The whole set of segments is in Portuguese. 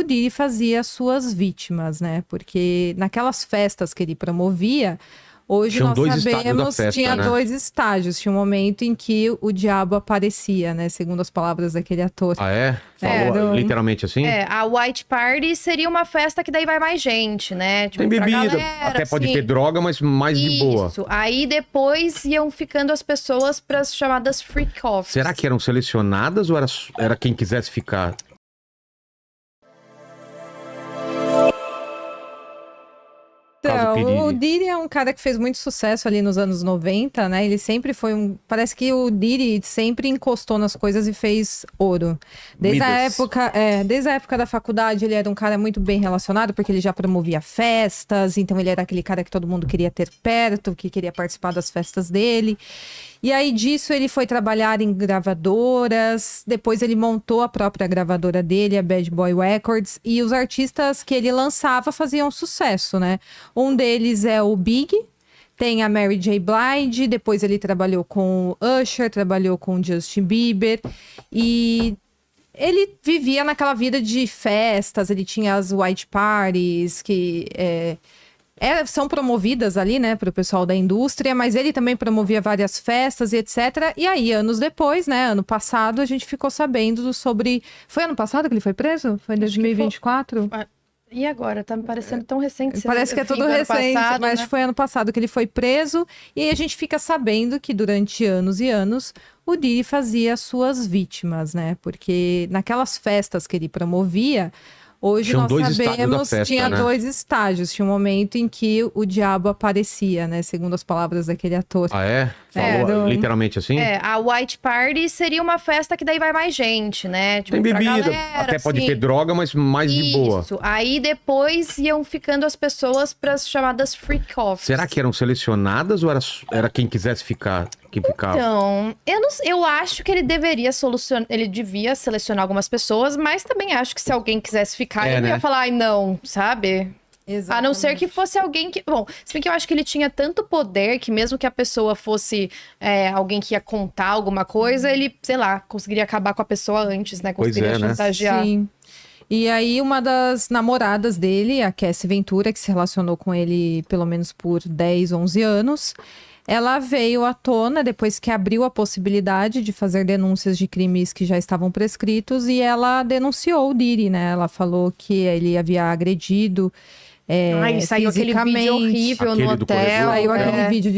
Diddy fazia as suas vítimas, né? Porque naquelas festas que ele promovia, hoje Tinham nós dois estágios da sabemos, festa, tinha né? 2 estágios. Tinha um momento em que o diabo aparecia, né? Segundo as palavras daquele ator. Ah, é? Falou literalmente assim? A White Party seria uma festa que daí vai mais gente, né? Tipo, Tem pra bebida, galera, até pode assim. ter droga, mas mais de boa. Isso. Aí depois iam ficando as pessoas pras chamadas freak offs. Será que eram selecionadas ou era quem quisesse ficar? Caso P. Então, o Diddy. Diddy é um cara que fez muito sucesso ali nos anos 90, né? Ele sempre foi Parece que o Diddy sempre encostou nas coisas e fez ouro. Desde a época da faculdade, ele era um cara muito bem relacionado, porque ele já promovia festas, então ele era aquele cara que todo mundo queria ter perto, que queria participar das festas dele. E aí disso ele foi trabalhar em gravadoras, depois ele montou a própria gravadora dele, a Bad Boy Records, e os artistas que ele lançava faziam sucesso, né? Um deles é o Big, tem a Mary J. Blige, depois ele trabalhou com o Usher, trabalhou com o Justin Bieber, e ele vivia naquela vida de festas, ele tinha as white parties, que são promovidas ali, né, para o pessoal da indústria, mas ele também promovia várias festas e etc. E aí, anos depois, né, ano passado, a gente ficou sabendo sobre... Foi ano passado que ele foi preso? Foi em 2024? E agora? Tá me parecendo tão recente. Parece que é tudo recente, mas foi ano passado que ele foi preso. E aí a gente fica sabendo que durante anos e anos o Diddy fazia as suas vítimas, né? Porque naquelas festas que ele promovia, hoje Tinham nós 2 estágios da sabemos, festa, tinha né? 2 estágios. Tinha um momento em que o diabo aparecia, né? Segundo as palavras daquele ator. Ah, é? Falou literalmente assim? A White Party seria uma festa que daí vai mais gente, né? Tipo, Tem pra bebida, galera, até pode assim. ter droga, mas mais de boa. Isso. Aí depois iam ficando as pessoas pras chamadas freak offs. Será que eram selecionadas ou era quem quisesse ficar? Que ficava? Então, eu acho que ele devia selecionar algumas pessoas, mas também acho que se alguém quisesse ficar, ele né? ia falar, ai, não, sabe? Exatamente. A não ser que fosse alguém que... Bom, se bem que eu acho que ele tinha tanto poder que mesmo que a pessoa fosse alguém que ia contar alguma coisa, ele, sei lá, conseguiria acabar com a pessoa antes, né? Pois Conseguiria é, né? chantagear. Sim. E aí, uma das namoradas dele, a Cassie Ventura, que se relacionou com ele pelo menos por 10, 11 anos, ela veio à tona depois que abriu a possibilidade de fazer denúncias de crimes que já estavam prescritos e ela denunciou o Diddy, né? Ela falou que ele havia agredido Ai, saiu aquele vídeo horrível Aquele no do hotel. corredor. Saiu aquele vídeo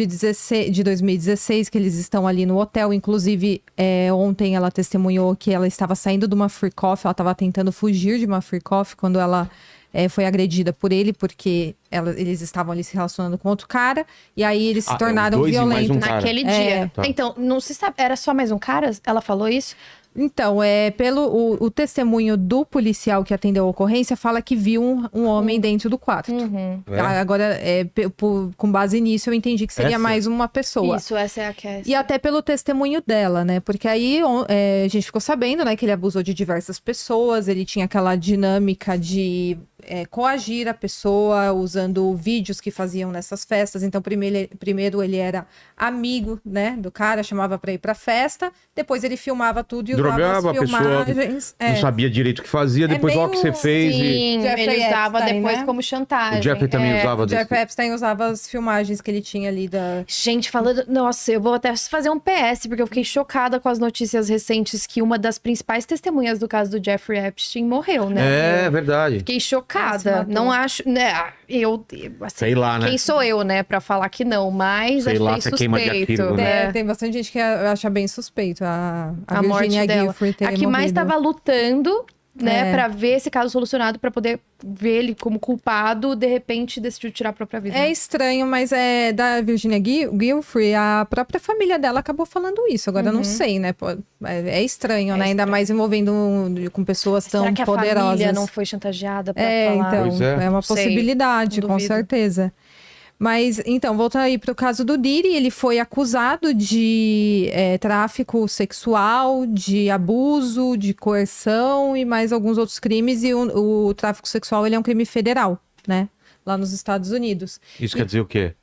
de 2016, que eles estão ali no hotel. Inclusive, ontem ela testemunhou que ela estava saindo de uma freak off, ela estava tentando fugir de uma freak off quando ela foi agredida por ele, porque eles estavam ali se relacionando com outro cara, e aí eles se tornaram 2 e mais violentos. um cara. Naquele dia. Tá. Então, não se sabe, era só mais um cara? Ela falou isso? Então, pelo o testemunho do policial que atendeu a ocorrência, fala que viu um homem dentro do quarto. É? Agora, com base nisso, eu entendi que seria Essa? mais uma pessoa. Isso, essa é a Cassie. E até pelo testemunho dela, né? Porque aí a gente ficou sabendo, né, que ele abusou de diversas pessoas, ele tinha aquela dinâmica de coagir a pessoa usando vídeos que faziam nessas festas. Então, primeiro ele era amigo, né, do cara, chamava pra ir pra festa, depois ele filmava tudo e Drogava usava a as pessoa, filmagens. não sabia direito o que fazia, depois olha o que você fez. Sim, Jeffrey ele usava Epstein, depois né? como chantagem. O Jeffrey também usava O desse. Jeff Epstein usava as filmagens que ele tinha ali da... Gente, falando... Nossa, eu vou até fazer um PS, porque eu fiquei chocada com as notícias recentes que uma das principais testemunhas do caso do Jeffrey Epstein morreu, né? É verdade. Fiquei chocada. Nossa, Não acho... Né, assim, Sei lá, né? quem sou eu, né, pra falar que não, mas Sei lá, achei você queima de suspeito. arquivo, né? Tem bastante gente que acha bem suspeito a A morte Virginia dela. Giuffre ter A que mais morrido. estava lutando, né, É. pra ver esse caso solucionado, pra poder ver ele como culpado, de repente decidiu tirar a própria vida. É estranho, mas da Virginia Giuffre, a própria família dela acabou falando isso. Agora eu não sei, né? Pô, é estranho, né? Ainda mais envolvendo com pessoas tão Será que a poderosas. família não foi chantageada pra falar? Então, Pois é. é uma Não sei, possibilidade, não com duvido. certeza. Mas, então, voltando aí para o caso do Diddy, ele foi acusado de tráfico sexual, de abuso, de coerção e mais alguns outros crimes. E o tráfico sexual, ele é um crime federal, né? Lá nos Estados Unidos. Isso quer dizer o quê?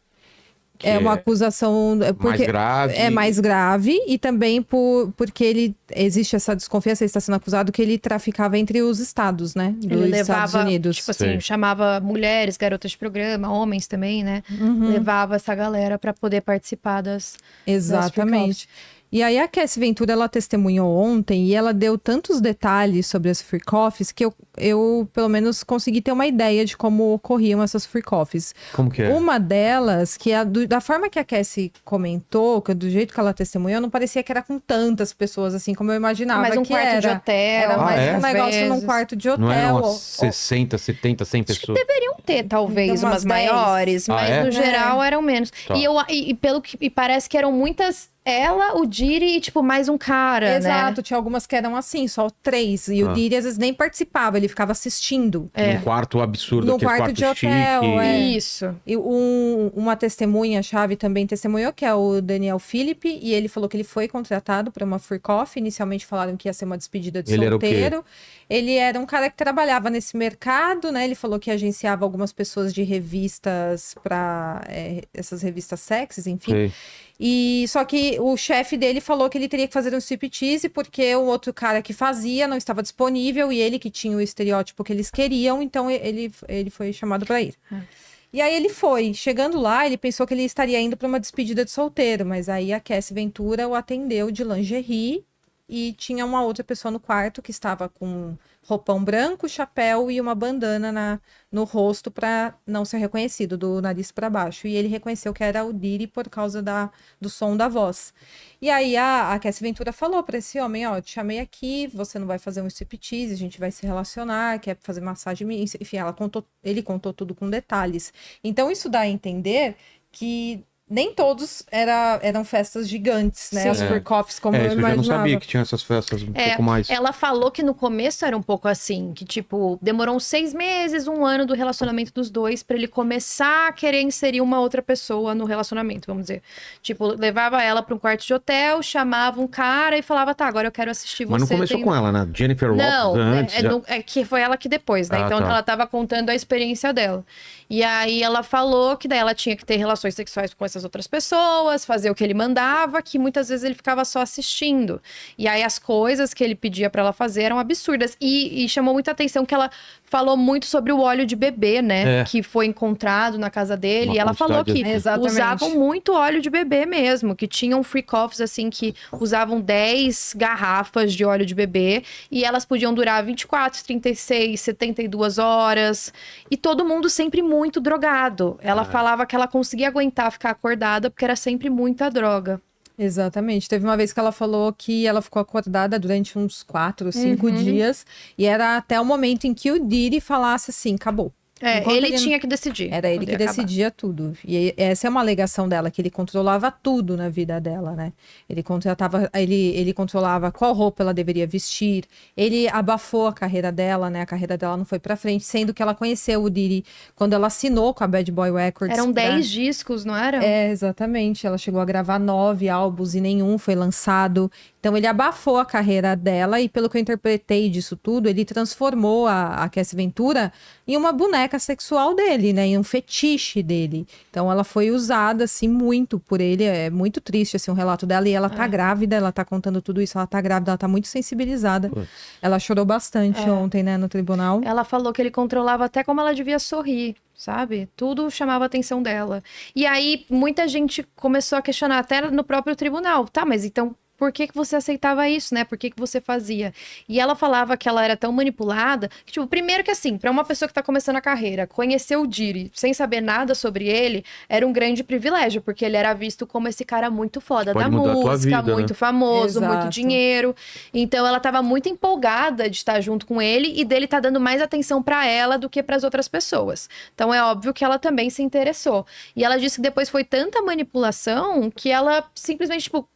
Que É uma acusação mais porque grave. é mais grave e também porque existe essa desconfiança, ele está sendo acusado que ele traficava entre os estados, né? Dos Ele Estados levava, Unidos. tipo assim, Sei. chamava mulheres, garotas de programa, homens também, né? Levava essa galera pra poder participar das Exatamente. E aí a Cassie Ventura, ela testemunhou ontem e ela deu tantos detalhes sobre as freak offs que eu pelo menos consegui ter uma ideia de como ocorriam essas freak offs. Como que é? Uma delas, que da forma que a Cassie comentou, do jeito que ela testemunhou, não parecia que era com tantas pessoas assim como eu imaginava mais um que quarto era. de hotel. Era mais é? um negócio num vezes. quarto de hotel. Não eram umas ou- 60, 70, 100 pessoas? Deveriam ter, talvez, Então, umas umas 10. maiores, mas é? no geral eram menos. Tá. E pelo que e parece que eram muitas. Ela, o Diri e, tipo, mais um cara, Exato, né? tinha algumas que eram assim, só 3. E o Diri às vezes nem participava, ele ficava assistindo. Num quarto absurdo, Num aquele quarto quarto de hotel, chique. é. Isso. E uma testemunha-chave também testemunhou, que é o Daniel Philip, e ele falou que ele foi contratado para uma freak off. Inicialmente falaram que ia ser uma despedida de Ele era o quê? solteiro. Ele era um cara que trabalhava nesse mercado, né? Ele falou que agenciava algumas pessoas de revistas para essas revistas sexys, enfim. Sei. E só que o chefe dele falou que ele teria que fazer um striptease porque o outro cara que fazia não estava disponível e ele que tinha o estereótipo que eles queriam, então ele foi chamado para ir. E aí ele foi. Chegando lá, ele pensou que ele estaria indo para uma despedida de solteiro, mas aí a Cassie Ventura o atendeu de lingerie e tinha uma outra pessoa no quarto que estava com roupão branco, chapéu e uma bandana no rosto para não ser reconhecido, do nariz para baixo. E ele reconheceu que era o Diri por causa do som da voz. E aí a Cassie Ventura falou para esse homem, ó, te chamei aqui, você não vai fazer um striptease, a gente vai se relacionar, quer fazer massagem, enfim, ele contou tudo com detalhes. Então isso dá a entender que nem todos eram festas gigantes, né? Sim. As freak offs, como eu Isso eu já não imaginava. sabia que tinha essas festas um pouco mais. Ela falou que no começo era um pouco assim, que tipo, demorou uns 6 meses, 1 ano do relacionamento dos dois pra ele começar a querer inserir uma outra pessoa no relacionamento, vamos dizer. Tipo, levava ela pra um quarto de hotel, chamava um cara e falava, tá, agora eu quero assistir você. Mas não começou com ela, né? Jennifer Lopez Não, antes. é que foi ela que depois, né? Ah, Então tá. ela tava contando a experiência dela. E aí ela falou que daí ela tinha que ter relações sexuais com essas outras pessoas, fazer o que ele mandava, que muitas vezes ele ficava só assistindo. E aí as coisas que ele pedia pra ela fazer eram absurdas. E chamou muita atenção que ela falou muito sobre o óleo de bebê, né? É. Que foi encontrado na casa dele. Uma E ela falou que quantidade- Exatamente. usavam muito óleo de bebê mesmo, que tinham freak-offs assim que usavam 10 garrafas de óleo de bebê e elas podiam durar 24, 36, 72 horas. E todo mundo sempre muito drogado. Ela falava que ela conseguia aguentar ficar acordada porque era sempre muita droga. Exatamente. Teve uma vez que ela falou que ela ficou acordada durante uns 4, 5 dias. E era até o momento em que o Diri falasse assim, acabou. Enquanto Ele tinha que decidir. Era ele quando que ia acabar. decidia tudo. E essa é uma alegação dela, que ele controlava tudo na vida dela, né? Ele controlava qual roupa ela deveria vestir. Ele abafou a carreira dela, né? A carreira dela não foi pra frente, sendo que ela conheceu o Diri quando ela assinou com a Bad Boy Records. Eram 10 discos, não eram? É, exatamente. Ela chegou a gravar 9 álbuns e nenhum foi lançado. Então ele abafou a carreira dela e, pelo que eu interpretei disso tudo, ele transformou a Cassie Ventura em uma boneca sexual dele, né? Em um fetiche dele. Então ela foi usada, assim, muito por ele. É muito triste, assim, o relato dela. E ela tá grávida, ela tá contando tudo isso. Ela tá grávida, ela tá muito sensibilizada. Ela chorou bastante ontem, né, no tribunal. Ela falou que ele controlava até como ela devia sorrir, sabe? Tudo chamava a atenção dela. E aí, muita gente começou a questionar, até no próprio tribunal. Tá, mas então, por que você aceitava isso, né? Por que você fazia? E ela falava que ela era tão manipulada, que, tipo, primeiro que assim, pra uma pessoa que tá começando a carreira, conhecer o Diri sem saber nada sobre ele, era um grande privilégio, porque ele era visto como esse cara muito foda Pode da mudar a tua música, vida, muito né? famoso, muito Exato. dinheiro. Então ela tava muito empolgada de estar junto com ele e dele tá dando mais atenção pra ela do que pras outras pessoas. Então é óbvio que ela também se interessou. E ela disse que depois foi tanta manipulação que ela simplesmente, tipo,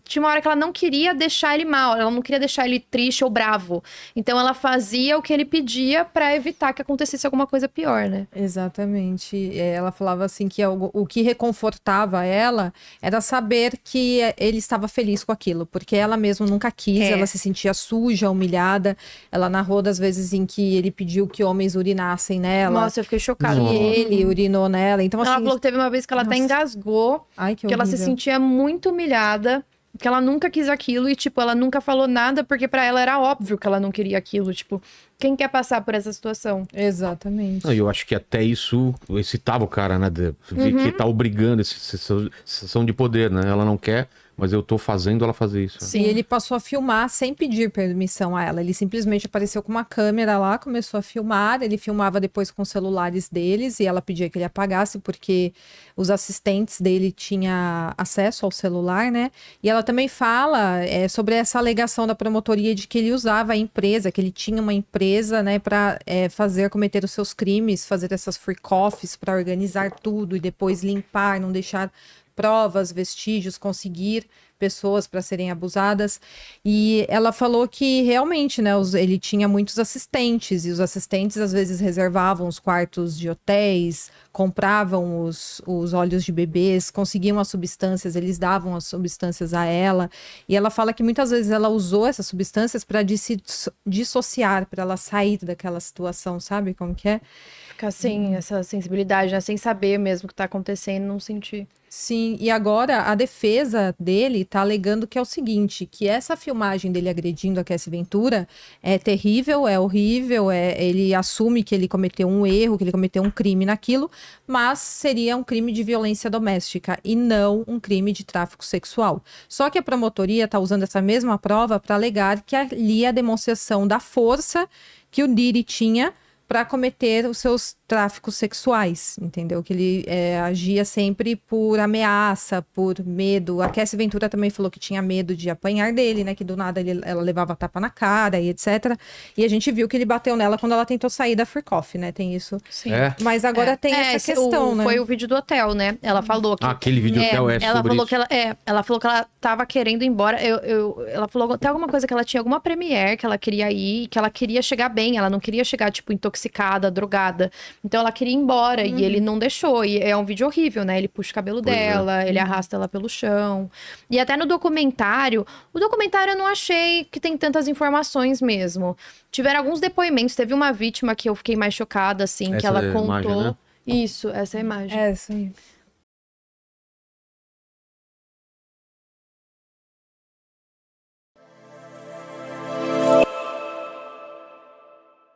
tinha uma hora que ela não queria deixar ele mal, ela não queria deixar ele triste ou bravo. Então ela fazia o que ele pedia pra evitar que acontecesse alguma coisa pior, né? Exatamente. Ela falava assim que o que reconfortava ela era saber que ele estava feliz com aquilo, porque ela mesma nunca quis, ela se sentia suja, humilhada. Ela narrou das vezes em que ele pediu que homens urinassem nela. Nossa, eu fiquei chocada. E ele urinou nela. Então, Ela assim, falou que teve uma vez que ela até engasgou, ai, que ela se horrível. sentia muito humilhada, que ela nunca quis aquilo e, tipo, ela nunca falou nada porque pra ela era óbvio que ela não queria aquilo. Tipo, quem quer passar por essa situação? Exatamente. Não, eu acho que até isso excitava o cara, né? Que tá obrigando essa sensação de poder, né? Ela não quer, mas eu tô fazendo ela fazer isso. Sim, ele passou a filmar sem pedir permissão a ela. Ele simplesmente apareceu com uma câmera lá, começou a filmar. Ele filmava depois com os celulares deles e ela pedia que ele apagasse porque os assistentes dele tinham acesso ao celular, né? E ela também fala sobre essa alegação da promotoria de que ele usava a empresa, que ele tinha uma empresa, né, para cometer os seus crimes, fazer essas freak offs para organizar tudo e depois limpar, não deixar provas, vestígios, conseguir pessoas para serem abusadas. E ela falou que realmente, né, ele tinha muitos assistentes e os assistentes às vezes reservavam os quartos de hotéis, compravam os óleos de bebês, conseguiam as substâncias, eles davam as substâncias a ela. E ela fala que muitas vezes ela usou essas substâncias para dissociar, para ela sair daquela situação, sabe como que é? Ficar sem essa sensibilidade, né? Sem saber mesmo o que tá acontecendo, não sentir. Sim, e agora a defesa dele tá alegando que é o seguinte, que essa filmagem dele agredindo a Cassie Ventura é terrível, é horrível, ele assume que ele cometeu um erro, que ele cometeu um crime naquilo, mas seria um crime de violência doméstica e não um crime de tráfico sexual. Só que a promotoria tá usando essa mesma prova para alegar que ali é a demonstração da força que o Diddy tinha para cometer os seus tráficos sexuais, entendeu? Que ele agia sempre por ameaça, por medo. A Cassie Ventura também falou que tinha medo de apanhar dele, né? Que do nada ela levava tapa na cara e etc. E a gente viu que ele bateu nela quando ela tentou sair da Freak Off, né? Tem isso. Sim. Mas agora tem essa questão, né? Foi o vídeo do hotel, né? Ela falou que... Aquele vídeo do hotel ela sobre falou isso. que ela falou que ela tava querendo ir embora. Ela falou até alguma coisa que ela tinha alguma premiere que ela queria ir, que ela queria chegar bem. Ela não queria chegar, tipo, intoxicada, drogada. Então ela queria ir embora e ele não deixou. E é um vídeo horrível, né? Ele puxa o cabelo dela, ele arrasta ela pelo chão. E até no documentário, o documentário eu não achei que tem tantas informações mesmo. Tiveram alguns depoimentos. Teve uma vítima que eu fiquei mais chocada, assim, que Essa ela imagem, contou. né? Isso, essa é a imagem. Sim.